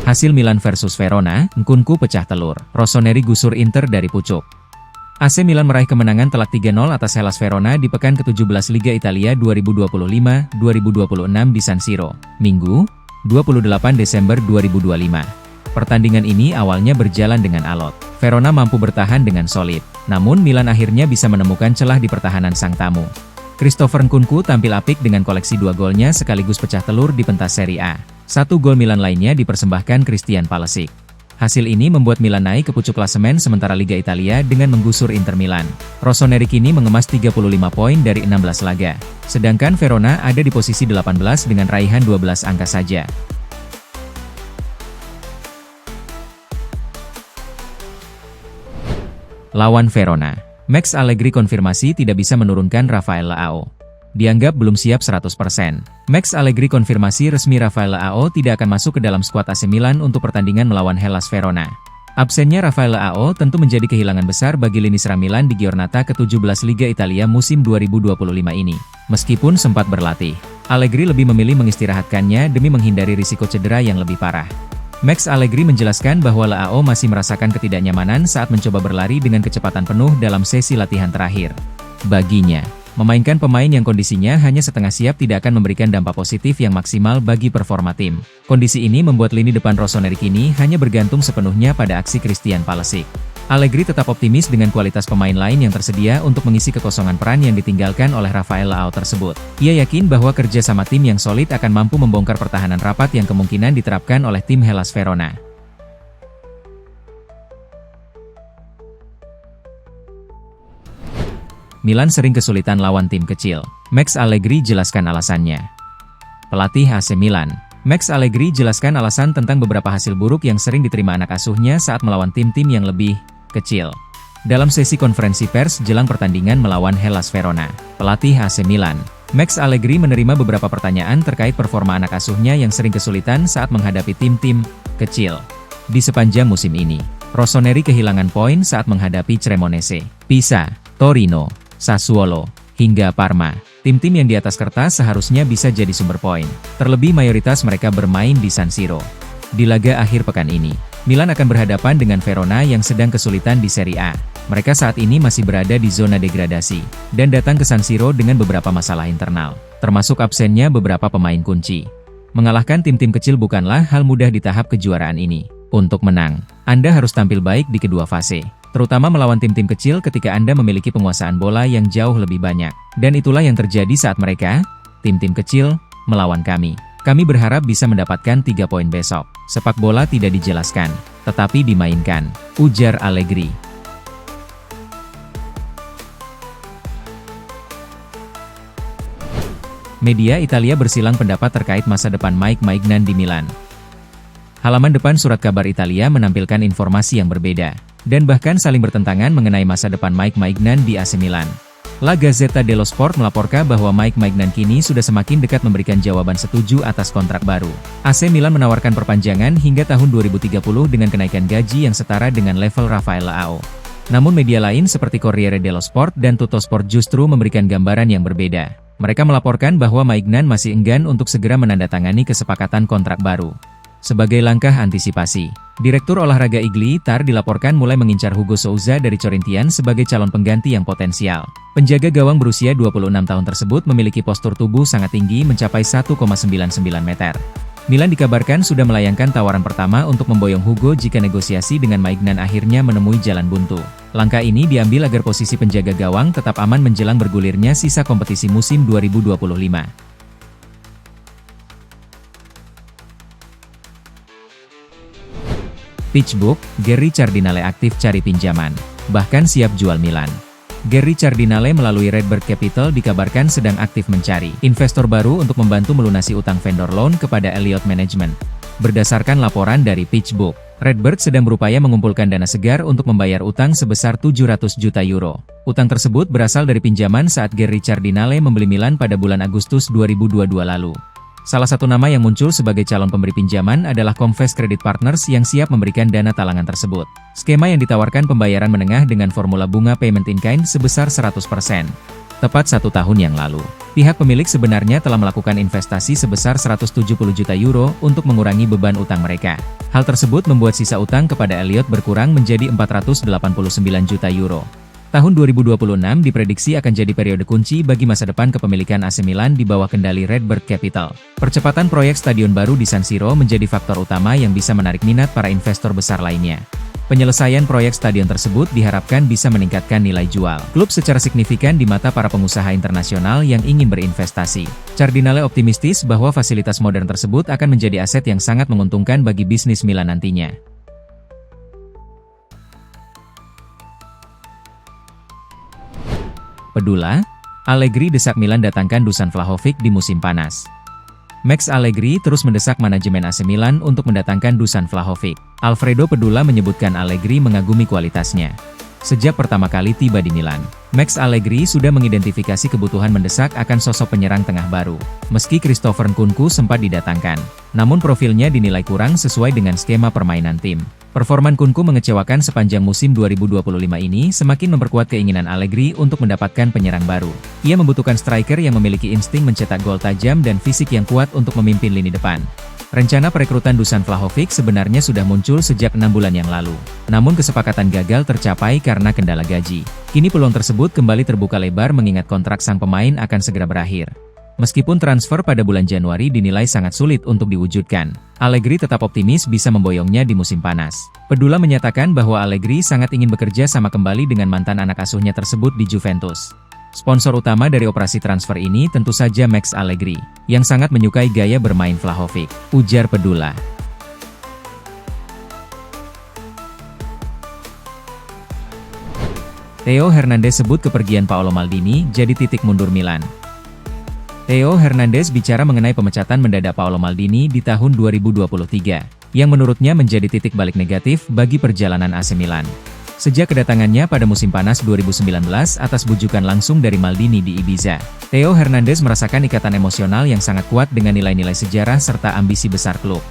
Hasil Milan versus Verona, Nkunku pecah telur. Rossoneri gusur Inter dari pucuk. AC Milan meraih kemenangan telak 3-0 atas Hellas Verona di pekan ke-17 Liga Italia 2025-2026 di San Siro, Minggu, 28 Desember 2025. Pertandingan ini awalnya berjalan dengan alot. Verona mampu bertahan dengan solid, namun Milan akhirnya bisa menemukan celah di pertahanan sang tamu. Christopher Nkunku tampil apik dengan koleksi 2 golnya sekaligus pecah telur di pentas Serie A. 1 gol Milan lainnya dipersembahkan Christian Pulisic. Hasil ini membuat Milan naik ke pucuk klasemen sementara Liga Italia dengan menggusur Inter Milan. Rossoneri kini mengemas 35 poin dari 16 laga. Sedangkan Verona ada di posisi 18 dengan raihan 12 angka saja. Lawan Verona, Max Allegri konfirmasi tidak bisa menurunkan Rafael Leao. Dianggap belum siap 100%. Max Allegri konfirmasi resmi Rafael Leao tidak akan masuk ke dalam skuad AC Milan untuk pertandingan melawan Hellas Verona. Absennya Rafael Leao tentu menjadi kehilangan besar bagi lini serang Milan di giornata ke-17 Liga Italia musim 2025 ini. Meskipun sempat berlatih, Allegri lebih memilih mengistirahatkannya demi menghindari risiko cedera yang lebih parah. Max Allegri menjelaskan bahwa Leao masih merasakan ketidaknyamanan saat mencoba berlari dengan kecepatan penuh dalam sesi latihan terakhir. Baginya, memainkan pemain yang kondisinya hanya setengah siap tidak akan memberikan dampak positif yang maksimal bagi performa tim. Kondisi ini membuat lini depan Rossoneri kini hanya bergantung sepenuhnya pada aksi Christian Pulisic. Allegri tetap optimis dengan kualitas pemain lain yang tersedia untuk mengisi kekosongan peran yang ditinggalkan oleh Rafael Leao tersebut. Ia yakin bahwa kerja sama tim yang solid akan mampu membongkar pertahanan rapat yang kemungkinan diterapkan oleh tim Hellas Verona. Milan sering kesulitan lawan tim kecil. Max Allegri jelaskan alasannya. Pelatih AC Milan, Max Allegri jelaskan alasan tentang beberapa hasil buruk yang sering diterima anak asuhnya saat melawan tim-tim yang lebih kecil. Dalam sesi konferensi pers jelang pertandingan melawan Hellas Verona, pelatih AC Milan, Max Allegri menerima beberapa pertanyaan terkait performa anak asuhnya yang sering kesulitan saat menghadapi tim-tim kecil. Di sepanjang musim ini, Rossoneri kehilangan poin saat menghadapi Cremonese, Pisa, Torino, Sassuolo, hingga Parma. Tim-tim yang di atas kertas seharusnya bisa jadi sumber poin. Terlebih mayoritas mereka bermain di San Siro. Di laga akhir pekan ini, Milan akan berhadapan dengan Verona yang sedang kesulitan di Serie A. Mereka saat ini masih berada di zona degradasi, dan datang ke San Siro dengan beberapa masalah internal, termasuk absennya beberapa pemain kunci. Mengalahkan tim-tim kecil bukanlah hal mudah di tahap kejuaraan ini. Untuk menang, Anda harus tampil baik di kedua fase, terutama melawan tim-tim kecil ketika Anda memiliki penguasaan bola yang jauh lebih banyak. Dan itulah yang terjadi saat mereka, tim-tim kecil, melawan kami. Kami berharap bisa mendapatkan 3 poin besok. Sepak bola tidak dijelaskan, tetapi dimainkan, ujar Allegri. Media Italia bersilang pendapat terkait masa depan Mike Maignan di Milan. Halaman depan surat kabar Italia menampilkan informasi yang berbeda, dan bahkan saling bertentangan mengenai masa depan Mike Maignan di AC Milan. La Gazzetta dello Sport melaporkan bahwa Mike Maignan kini sudah semakin dekat memberikan jawaban setuju atas kontrak baru. AC Milan menawarkan perpanjangan hingga tahun 2030 dengan kenaikan gaji yang setara dengan level Rafael Leao. Namun media lain seperti Corriere dello Sport dan Tuttosport justru memberikan gambaran yang berbeda. Mereka melaporkan bahwa Maignan masih enggan untuk segera menandatangani kesepakatan kontrak baru. Sebagai langkah antisipasi, Direktur Olahraga Igli Tar dilaporkan mulai mengincar Hugo Souza dari Corinthians sebagai calon pengganti yang potensial. Penjaga gawang berusia 26 tahun tersebut memiliki postur tubuh sangat tinggi mencapai 1,99 meter. Milan dikabarkan sudah melayangkan tawaran pertama untuk memboyong Hugo jika negosiasi dengan Maignan akhirnya menemui jalan buntu. Langkah ini diambil agar posisi penjaga gawang tetap aman menjelang bergulirnya sisa kompetisi musim 2025. Pitchbook, Gary Cardinale aktif cari pinjaman, bahkan siap jual Milan. Gary Cardinale melalui Redbird Capital dikabarkan sedang aktif mencari investor baru untuk membantu melunasi utang vendor loan kepada Elliott Management. Berdasarkan laporan dari Pitchbook, Redbird sedang berupaya mengumpulkan dana segar untuk membayar utang sebesar 700 juta euro. Utang tersebut berasal dari pinjaman saat Gary Cardinale membeli Milan pada bulan Agustus 2022 lalu. Salah satu nama yang muncul sebagai calon pemberi pinjaman adalah Comvest Credit Partners yang siap memberikan dana talangan tersebut. Skema yang ditawarkan pembayaran menengah dengan formula bunga payment in kind sebesar 100%. Tepat 1 tahun yang lalu, pihak pemilik sebenarnya telah melakukan investasi sebesar 170 juta euro untuk mengurangi beban utang mereka. Hal tersebut membuat sisa utang kepada Elliott berkurang menjadi 489 juta euro. Tahun 2026 diprediksi akan jadi periode kunci bagi masa depan kepemilikan AC Milan di bawah kendali Redbird Capital. Percepatan proyek stadion baru di San Siro menjadi faktor utama yang bisa menarik minat para investor besar lainnya. Penyelesaian proyek stadion tersebut diharapkan bisa meningkatkan nilai jual klub secara signifikan di mata para pengusaha internasional yang ingin berinvestasi. Cardinale optimistis bahwa fasilitas modern tersebut akan menjadi aset yang sangat menguntungkan bagi bisnis Milan nantinya. Pedula, Allegri desak Milan datangkan Dusan Vlahovic di musim panas. Max Allegri terus mendesak manajemen AC Milan untuk mendatangkan Dusan Vlahovic. Alfredo Pedula menyebutkan Allegri mengagumi kualitasnya. Sejak pertama kali tiba di Milan, Max Allegri sudah mengidentifikasi kebutuhan mendesak akan sosok penyerang tengah baru. Meski Christopher Nkunku sempat didatangkan, namun profilnya dinilai kurang sesuai dengan skema permainan tim. Performa Nkunku mengecewakan sepanjang musim 2025 ini semakin memperkuat keinginan Allegri untuk mendapatkan penyerang baru. Ia membutuhkan striker yang memiliki insting mencetak gol tajam dan fisik yang kuat untuk memimpin lini depan. Rencana perekrutan Dusan Vlahovic sebenarnya sudah muncul sejak 6 bulan yang lalu. Namun kesepakatan gagal tercapai karena kendala gaji. Kini peluang tersebut kembali terbuka lebar mengingat kontrak sang pemain akan segera berakhir. Meskipun transfer pada bulan Januari dinilai sangat sulit untuk diwujudkan, Allegri tetap optimis bisa memboyongnya di musim panas. Pedula menyatakan bahwa Allegri sangat ingin bekerja sama kembali dengan mantan anak asuhnya tersebut di Juventus. Sponsor utama dari operasi transfer ini tentu saja Max Allegri, yang sangat menyukai gaya bermain Vlahovic, ujar Pedula. Theo Hernandez sebut kepergian Paolo Maldini jadi titik mundur Milan. Theo Hernandez bicara mengenai pemecatan mendadak Paolo Maldini di tahun 2023, yang menurutnya menjadi titik balik negatif bagi perjalanan AC Milan. Sejak kedatangannya pada musim panas 2019 atas bujukan langsung dari Maldini di Ibiza, Theo Hernandez merasakan ikatan emosional yang sangat kuat dengan nilai-nilai sejarah serta ambisi besar klub.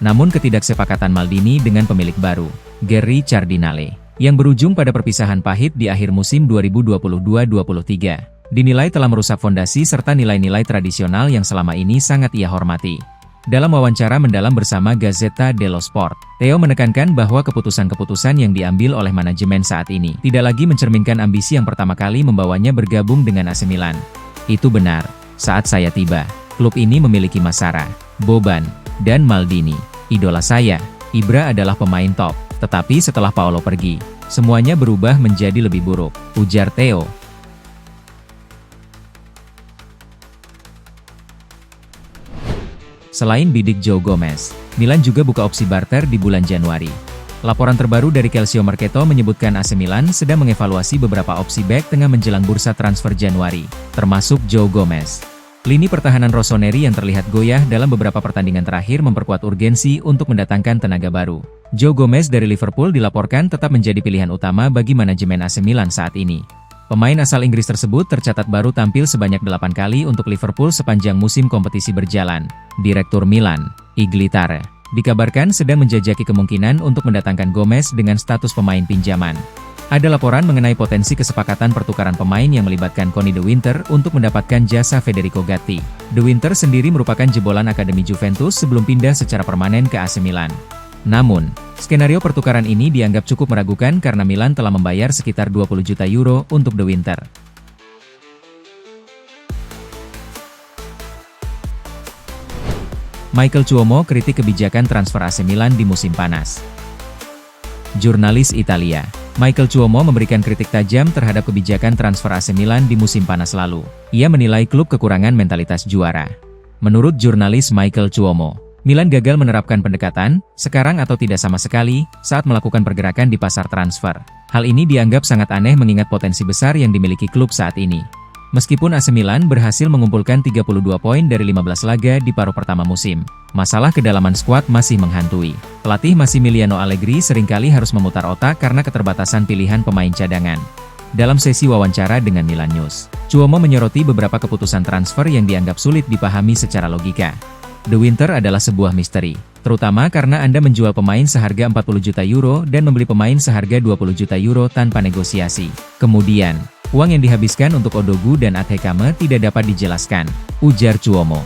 Namun ketidaksepakatan Maldini dengan pemilik baru, Gary Cardinale, yang berujung pada perpisahan pahit di akhir musim 2022-23. Dinilai telah merusak fondasi serta nilai-nilai tradisional yang selama ini sangat ia hormati. Dalam wawancara mendalam bersama Gazzetta dello Sport, Theo menekankan bahwa keputusan-keputusan yang diambil oleh manajemen saat ini tidak lagi mencerminkan ambisi yang pertama kali membawanya bergabung dengan AC Milan. Itu benar, saat saya tiba, klub ini memiliki Massara, Boban, dan Maldini. Idola saya, Ibra adalah pemain top, tetapi setelah Paolo pergi, semuanya berubah menjadi lebih buruk, ujar Theo. Selain bidik Joe Gomez, Milan juga buka opsi barter di bulan Januari. Laporan terbaru dari Calcio Mercato menyebutkan AC Milan sedang mengevaluasi beberapa opsi bek tengah menjelang bursa transfer Januari, termasuk Joe Gomez. Lini pertahanan Rossoneri yang terlihat goyah dalam beberapa pertandingan terakhir memperkuat urgensi untuk mendatangkan tenaga baru. Joe Gomez dari Liverpool dilaporkan tetap menjadi pilihan utama bagi manajemen AC Milan saat ini. Pemain asal Inggris tersebut tercatat baru tampil sebanyak 8 kali untuk Liverpool sepanjang musim kompetisi berjalan. Direktur Milan, Iglitare, dikabarkan sedang menjajaki kemungkinan untuk mendatangkan Gomez dengan status pemain pinjaman. Ada laporan mengenai potensi kesepakatan pertukaran pemain yang melibatkan Conny De Winter untuk mendapatkan jasa Federico Gatti. De Winter sendiri merupakan jebolan Akademi Juventus sebelum pindah secara permanen ke AC Milan. Namun, skenario pertukaran ini dianggap cukup meragukan karena Milan telah membayar sekitar 20 juta euro untuk De Winter. Michael Cuomo kritik kebijakan transfer AC Milan di musim panas. Jurnalis Italia, Michael Cuomo memberikan kritik tajam terhadap kebijakan transfer AC Milan di musim panas lalu. Ia menilai klub kekurangan mentalitas juara. Menurut jurnalis Michael Cuomo, Milan gagal menerapkan pendekatan, sekarang atau tidak sama sekali, saat melakukan pergerakan di pasar transfer. Hal ini dianggap sangat aneh mengingat potensi besar yang dimiliki klub saat ini. Meskipun AC Milan berhasil mengumpulkan 32 poin dari 15 laga di paruh pertama musim, masalah kedalaman skuad masih menghantui. Pelatih Massimiliano Allegri seringkali harus memutar otak karena keterbatasan pilihan pemain cadangan. Dalam sesi wawancara dengan Milan News, Cuomo menyoroti beberapa keputusan transfer yang dianggap sulit dipahami secara logika. De Winter adalah sebuah misteri, terutama karena Anda menjual pemain seharga 40 juta euro dan membeli pemain seharga 20 juta euro tanpa negosiasi. Kemudian, Uang yang dihabiskan untuk Odogwu dan Adhikame tidak dapat dijelaskan, ujar Cuomo.